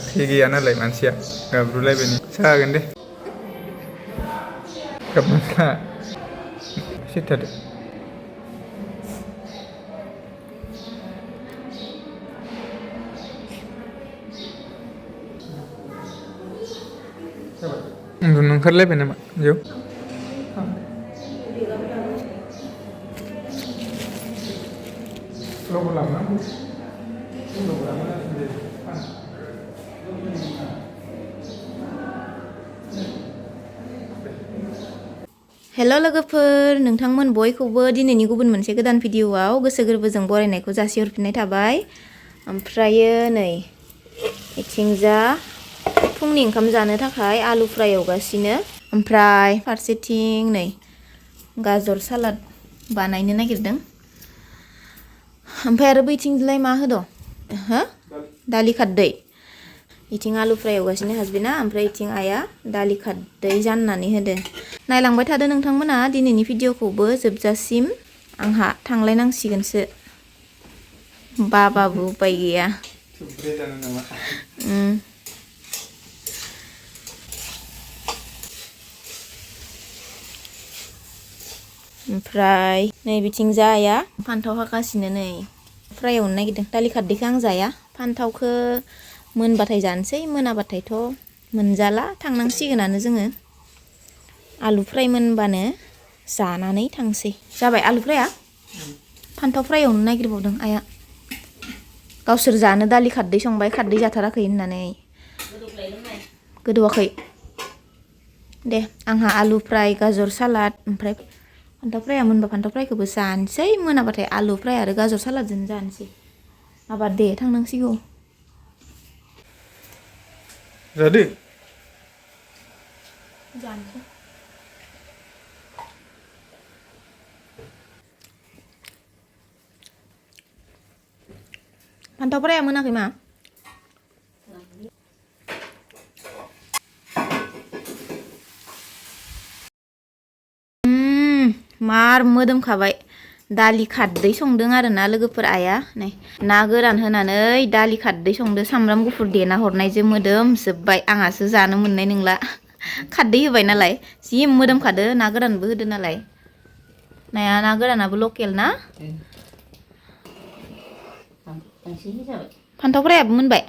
थै गैया नालाय मानसिया गाबब्रुलायबाय जागोन दे गाबनाङा सिथादो उन्दुनो ओंखारलायबाय नामा बेयाव लबर लाबोनांगौ हेल' लोगोफोर नोंथांमोन बयखौबो दिनैनि गुबुन मोनसे गोदान भिडिअआव गोसो गोरबोजों बरायनायखौ जासिहरफिननाय थाबाय ओमफ्रायो नै इथिंजा फुंनि ओंखाम जानो थाखाय आलु फ्राय एवगासिनो ओमफ्राय फारसेथिं नै गाजर सालाद बानायनो नागिरदों ओमफ्राय आरो बैथिंलाय मा होदो हो दालि खारदै इथिं आलु फ्राय एवगासिनो हासबेन्डआ ओमफ्राय इथिं आइया दालि खारदै जाननानै होदो नायलांबाय थादो नोंथांमोना दिनैनि भिडिअखौबो जोबजासिम आंहा थांलायनांसिगोनसो बाबाबो उपाय गैया ओमफ्राय नै बिथिं जाया फान्थाव हागासिनो नै फ्राय एवनो नागिरदों दालि खारदैखौ आं जाया फान्थावखौ मोनबाथाय जानोसै मोनाबाथायथ' मोनजाला थांनांसिगोनानो जोङो आलु फ्राय मोनबानो जानानै थांसै जाबाय आलु फ्राया फान्थाव फ्राय एवनो नागिरबावदों आइया गावसोर जानो दालि खारदै संबाय खारदै जाथाराखै होननानै गोदौवाखै दे आंहा आलु फ्राय गाजर सालाद ओमफ्राय फान्थाव फ्राया मोनबा फान्थाव फ्रायखौबो जानोसै मोनाबाथाय आलु फ्राय आरो गाजर सालादजों जानोसै माबा दे थांनांसिगौ जादो जानोसै फान्थाव फ्राया मोनाखै मा मार मोदोमखाबाय दालि खारदै संदों आरो ना लोगोफोर आइया नै ना गोरान होनानै दालि खारदै संदो सामब्राम गुफुर देना हरनायजों मोदोमजोब्बाय आंहासो जानो मोननाय नंला खारदै होबाय नालाय जि मोदोमखादो ना गोरानबो होदो नालाय नाया ना गोरानाबो लकेल ना फान्थाव फ्रायाबो मोनबाय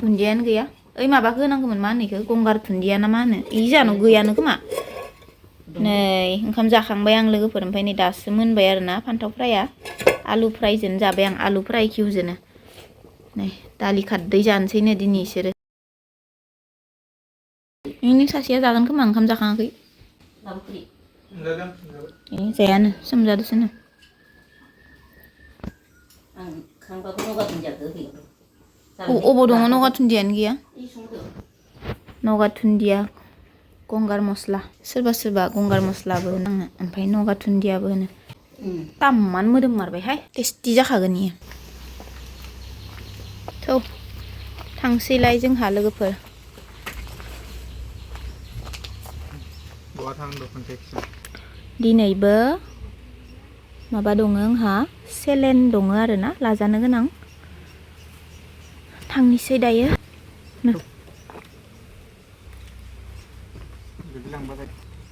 दुन्दियानो गैया ओइ माबाखौ होनांगौमोन मा होनो इखो गंगार दुन्दिया ना मा होनो इ जाहानाव गैयानो खोमा नै ओंखाम जाखांबाय आं लोगोफोर ओमफ्राय नै दासो मोनबाय आरो ना फान्थाव फ्राया आलु फ्रायजों जाबाय आं आलु फ्राय किउजोंनो नै दालि खारदै जानोसैनो दिनै इसोरो नोंनि सासेया जागोन खोमा ओंखाम जाखाङाखै जायानो सोमजादोसोनो अबाव दङ नगा दुन्दियानो गैया नगा दुन्दिया गंगार मस्ला सोरबा सोरबा गंगार मस्लाबो होनो ओमफ्राय नगा दुन्दियाबो होनो तामानो मोदोममारबायहाय टेस्टि जाखागोन इयो थौ थांसैलाय जोंहा लोगोफोर दिनैबो माबा दङ आंहा सेलेन दङ आरो ना लाजानो गोनां थांनोसै दायो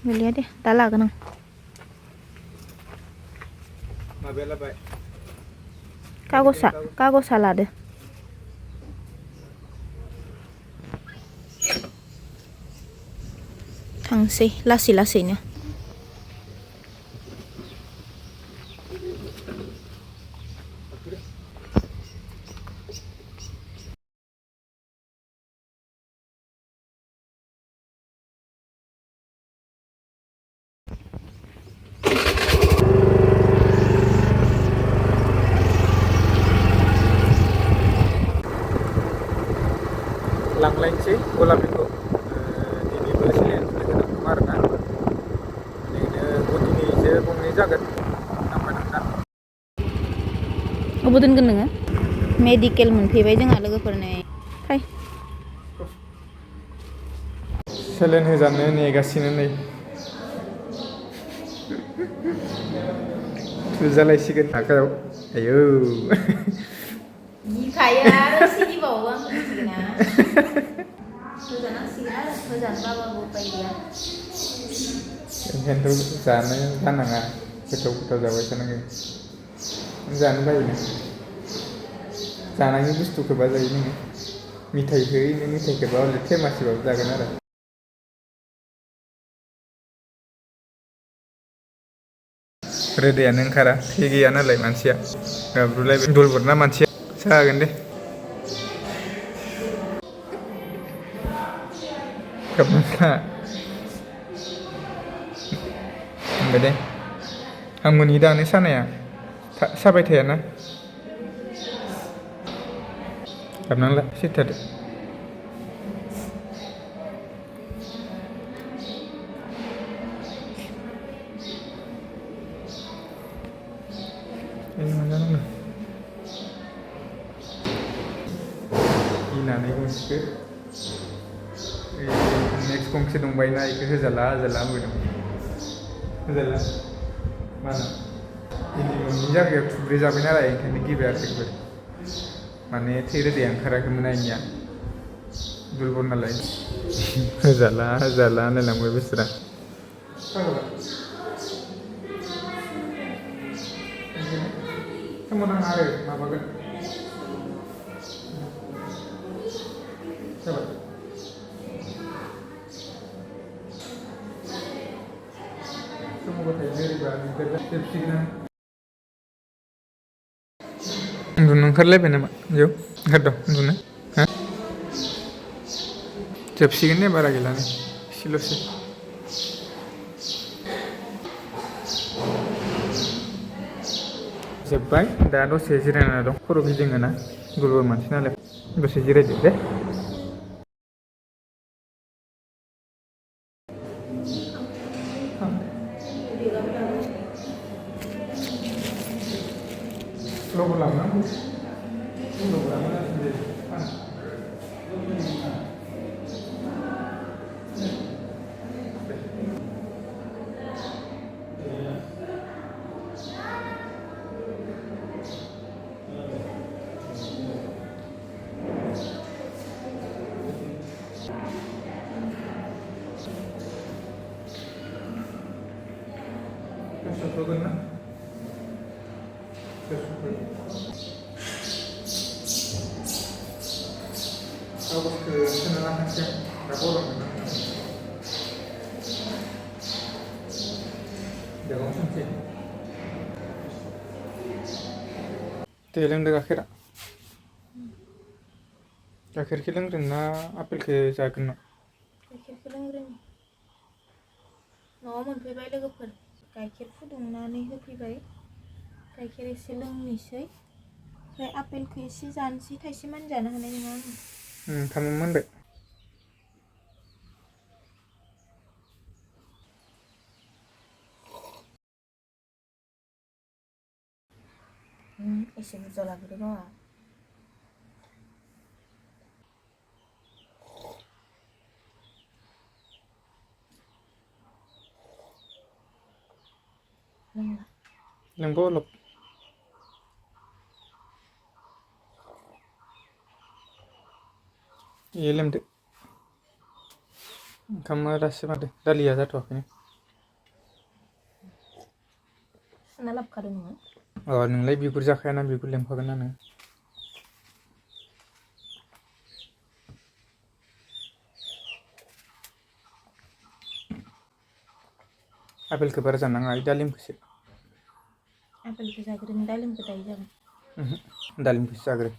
गोलैया दे दा लागोन आं कागजा लादो थांसै लासै लासैनो लांलायनोसै गलापिखौ दिनैबो सिलेन फुलिखौ नांगौ आरो ना ओरैनो गुदिनिसो गंनै जागोन नांबाय नोंना अबाव दोनगोन नोङो मेडिकेल मोनफैबाय जोंहा लोगोफोरनो फाय सेलेन होजानो नेगासिनो नै थुजालायसिगोन आखायाव आयौ गिखायो आरो सिगिबावो आं जानांसिगोन आरो होजानो बाबाबो उपाय गैया ओंखायनोथ' जानो गारनाङा गोथाव गोथाव जाबाय थानांगौ जानो बायोनो जानायनि बुस्थुखौबा जायो नोङो मिथाइखौ नों मिथाइखौबा हले थेमासिबाबो जागोन आरो रोदायानो ओंखारा थै गैया नालाय मानसिया गाबब्रुलायबाय दलबरना मानसिया जागोन दे गाबनाङा होनबाय दे आं मोननि दानो सानाया साबाय थायाना गाबनांला सिरिथादो मोजां गिनानै गंसेखौ नेक्स्ट गंसे दंबायोना बेखौ होजाला होनबाय होजाला माना इनि मोननै जायगायाव थुब्रे जाबाय नालाय ओंखायनो गिबाय आरो एकबारे माने थै रोदाया ओंखाराखैमोन आंनिया दुरबल नालाय होजाला होनलायलांबाय बेसरा सोमोनां आरो माबागोन जाबाय सोमावबाथाय जोरैबा जोबसिगोन उन्दुनो ओंखारलायबाय नामा बेयाव ओंखारदों उन्दुनो हा जोबसिगोन दे बारा गैलानो एसेल'सै जोब्बाय दा दसे जिरायना दं खर' गिदिङोना गुरुबर मानसि नालाय दसे जिरायदो दे लबर लाबोनांगौ लबरा मोजांसिन जायो होगोन ना कागजखौ सोना लाखानोसै दा गरम मोनो देगाव सोनसै दे लोंदो गाइखेरा गाइखेरखौ लोंग्रोनो ना आपेलखौ जागोन ना गाइखेरखौ लोंग्रोनि न'आव मोनफैबाय लोगोफोर गाइखेर फुदुंनानै होफैबाय गाइखेर एसे लोंनोसै ओमफ्राय आपेलखौ एसे जानोसै थाइसे मानि जानो हानाय नङा आङो ओंखामा मोनबाय एसे बुरजा लाबोदो बावा लोंबो अलप इयो लोंदो ओंखामा दासो मादो दालिया जाथ'वाखैनो सुना लाबोखादों नोङो नोंलाय बिगुर जाखायाना बिगुर लेंफागोन ना नों आपेलखौ बारा जानाङा ओइ दालिमखौसो आपेलखौ जाग्रोनि दालिमखौ दायो जागोन दालिमखौसो जाग्रो